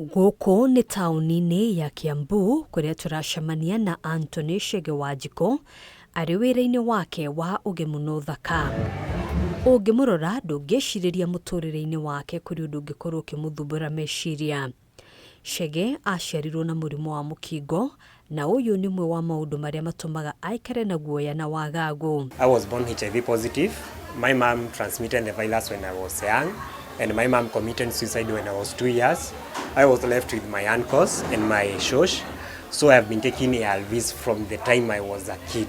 Gũkũ nĩ taũni-inĩ ya Kiambu kũrĩa tũracemania na Anthony Wanjiko arĩ wĩra-inĩ wake wa ũgemu na ũthaka. Ũngĩmũrora ndũngĩcirĩria mũtũrĩre-inĩ wake kũrĩ ũndũ ũngĩkorwo ũkĩmũthumbũra meciria. Chege aciarirwo na murimu wa Mukingo na ũyũ nĩ ũmwe wa maũndũ marĩa matũmaga aikare na guoya na wagagu. I was born HIV positive. My mom transmitted the virus when I was young, and my mom committed suicide when I was 2 years. I was left with my uncles and my shosh, so I have been taking ARVs from the time I was a kid.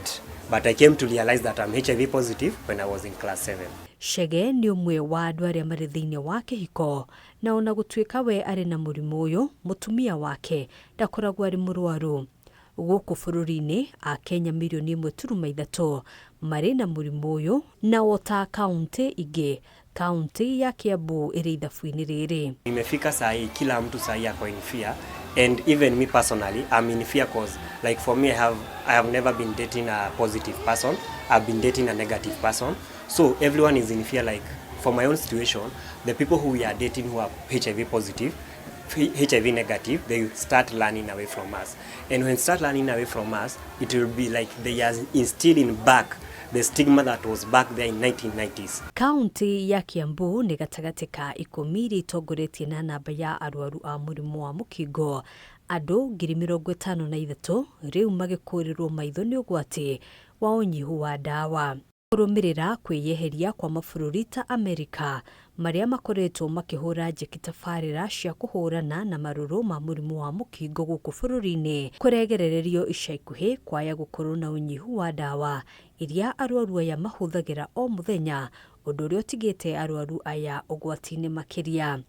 But I came to realize that I'm HIV positive when I was in class 7. Chege nĩ ũmwe wa andũ arĩa marĩ thĩinĩ wa kĩhiko, na ona gũtuĩka we arĩ na mũrimũ ũyũ, mũtumia wake ndakoragwo arĩ mũrwaru. Gũkũ bũrũri-inĩ Akenya milioni 1.3 marĩ na mũrimũ ũyũ, na ota kaunti ingĩ, kaunti ya Kiambu ĩrĩ ithabu-inĩ rĩrĩ. Nimefika sahi kila mtu sahi ako in fear, and even me personally I'm in fear cause like for me I have never been dating a positive person. I've been dating a negative person. So everyone is in fear. Like for my own situation, the people who we are dating who are HIV positive, HIV negative, they start learning away from us. And when start learning away from us, it will be like they are instilling back the stigma that was back there in 1990s. Kaunti ya Kiambu nĩ gatagatĩ ka 10 iria itongoretie na namba ya arwaru a mũrimũ wa Mukingo. Andũ 53,000 rĩu magĩkũrĩrwo maitho nĩ ũgwati wa ũnyihu wa ndawa. Kũrũmĩrĩra kwĩyeheria kwa mabũrũri ta Amerika marĩa makoretwo makĩhũra njeki tabarĩra cia kũhũrana na marũrũ ma mũrimũ wa Mukingo gũkũ bũrũri-inĩ, kũregerererio ica ikuhĩ kwaya gũkorwo na ũnyihu wa ndawa iria arwaru aya mahũthagĩra o mũthenya, ũndũ ũrĩa ũtigĩte arwaru aya ũgwati-inĩ makĩria.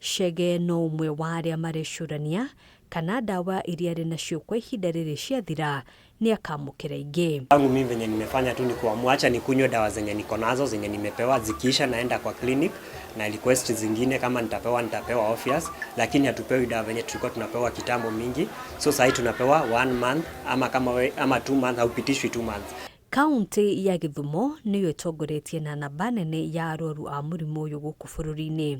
Chege no ũmwe wa arĩa marecũrania kana ndawa iria arĩ nacio kwa ihinda rĩrĩ ciathira ni akamũkĩra ingĩ. Tangu mimi venye nimefanya tu ni kuamua nikunywe dawa zenye niko nazo zenye nimepewa, zikiisha naenda kwa clinic na request zingine kama nitapewa obvious, lakini hatupewi dawa venye tulikuwa tunapewa kitambo mingi. So sasa tunapewa 1 month ama 2 months, haupitishwi 2 months. Kaunti ya Githumo nĩyo ĩtongoretie na namba nene ya arwaru a mũrimũ ũyũ gũkũ bũrũri-inĩ.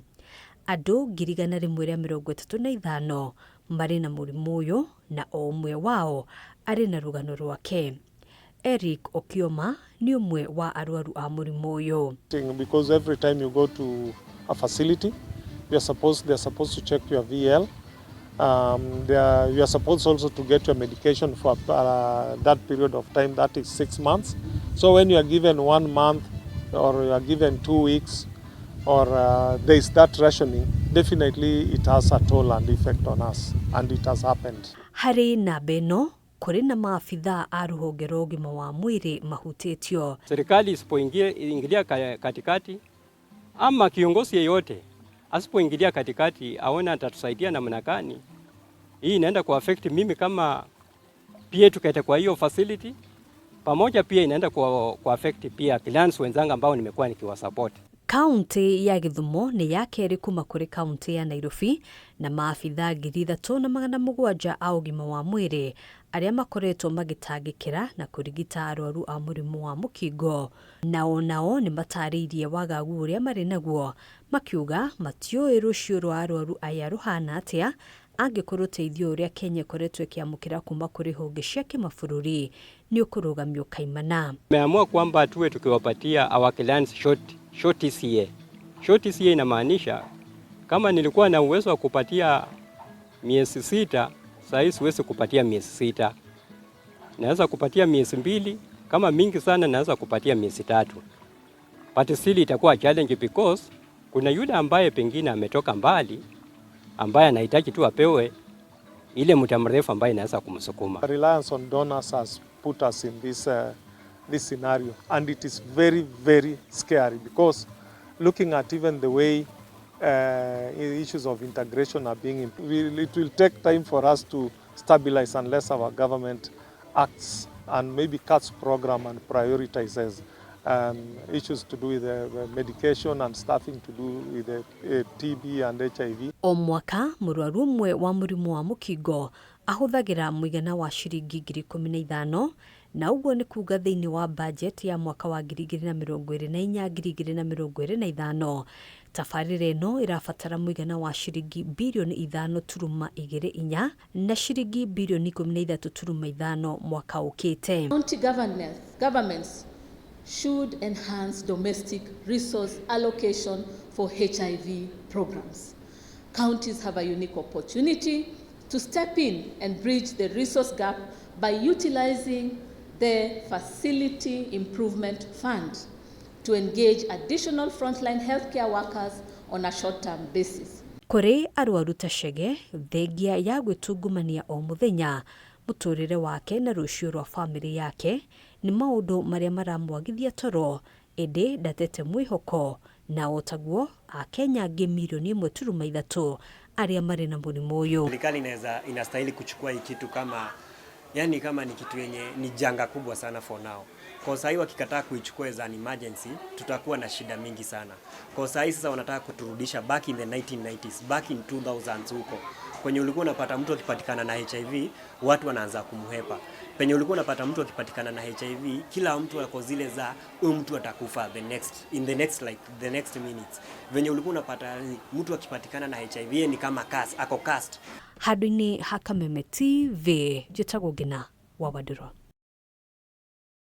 Andũ 135,000 marĩ na mũrimũ ũyũ na o ũmwe wao arĩ na rũgano rwake. Eric Okioma ni ũmwe wa arwaru a mũrimũ ũyũ. Because every time you go to a facility, they're supposed to check your VL. You are supposed also to get your medication for that period of time, that is 6 months. So when you are given 1 month or you are given 2 weeks, or there is that rationing, definitely it has a toll and effect on us, and it has happened. Harĩ namba ĩno kũrĩ na maabithaa a rũhonge rwa ũgima wa mwĩrĩ mahutĩtio. Serikali isipoingilia katikati ama kiongozi yeyote asipoingilia katikati aone atatusaidia namna gani, hii inaenda kuaffect mimi kama pia tukaita kwa hiyo facility, pamoja pia inaenda kuaffect pia clients wenzangu ambao nimekuwa nikiwasupport. Kaunti ya Githumo nĩ ya kerĩ kuma kũrĩ kaunti ya Nairobi, na maabithaa 3,700 a ũgima wa mwĩrĩ arĩa makoretwo magĩtangĩkĩra na kũrigita arwaru a mũrimũ wa Mukingo. Nao nĩ matarĩirie wagagu ũrĩa marĩ naguo, makiuga matiũĩ rũciũ rwa arwaru aya rũhana atĩa angĩkorwo ũteithio ũrĩa Kenya ĩkoretwo ĩkĩamũkĩra kuma kũrĩ honge cia kĩmabũrũri nĩ ũkũrũgamio kaimana. Tumeamua kwamba tuwe tukiwapatia our clients short TCA. Short TCA inamaanisha kama nilikuwa na uwezo wa kupatia miezi 6, sasa siwezi kupatia miezi 6. Naweza kupatia miezi 2, kama mingi sana naweza kupatia miezi 3. But still itakuwa challenge because kuna yule ambaye pengine ametoka mbali ambaye anahitaji tu apewe ile muda mrefu ambaye inaweza kumsukuma. Reliance on donors has put us in this scenario, and it is very, very scary because looking at even the way issues of integration are being, it will take time for us to stabilize unless our government acts and maybe cuts program and prioritizes issues to do with the medication and staffing to do with the TB and HIV. O mwaka mũrwaru ũmwe wa mũrimũ wa Mukingo ahũthagĩra mũigana wa ciringi 15,000, na ũguo nĩ kuga thĩinĩ wa budget ya mwaka wa 2024-2025 Tabarĩra ĩno ĩrabatara mũigana wa ciringi bilioni 5.24 na ciringi bilioni 13.5 mwaka ũkĩte. County governments should enhance domestic resource allocation for HIV programs. Counties have a unique opportunity to step in and bridge the resource gap by utilizing the Facility Improvement Fund to engage additional frontline healthcare workers on a short-term basis. Kũrĩ arwaru ta Chege, thengia ya gwĩtungumania o mũthenya, mũtũrĩre wake na rũciũ rwa famĩlĩ yake nĩ maũndũ marĩa maramwagithia toro, ĩndĩ ndatete mwĩhoko na otaguo Akenya angĩ milioni 1.3 arĩa marĩ na mũrimũ ũyũ. Serikali inastahili kuchukua hii kitu kama ni kitu yenye ni janga kubwa sana for now. Kwa sasa hivi wakikataa kuichukua as an emergency, tutakuwa na shida mingi sana. Kwa sasa hivi sasa wanataka kuturudisha back in the 1990s, back in 2000s huko. Kwenye ulikuwa unapata mtu akipatikana na HIV, watu wanaanza kumhepa. Penye ulikuwa unapata mtu akipatikana na HIV, kila mtu ako zile za huyu mtu atakufa in the next minutes. Venye ulikuwa unapata mtu akipatikana na HIV ni kama ako cast. Handũ-inĩ ha Kameme TV, njĩtagwo Ngina wa Wadĩro.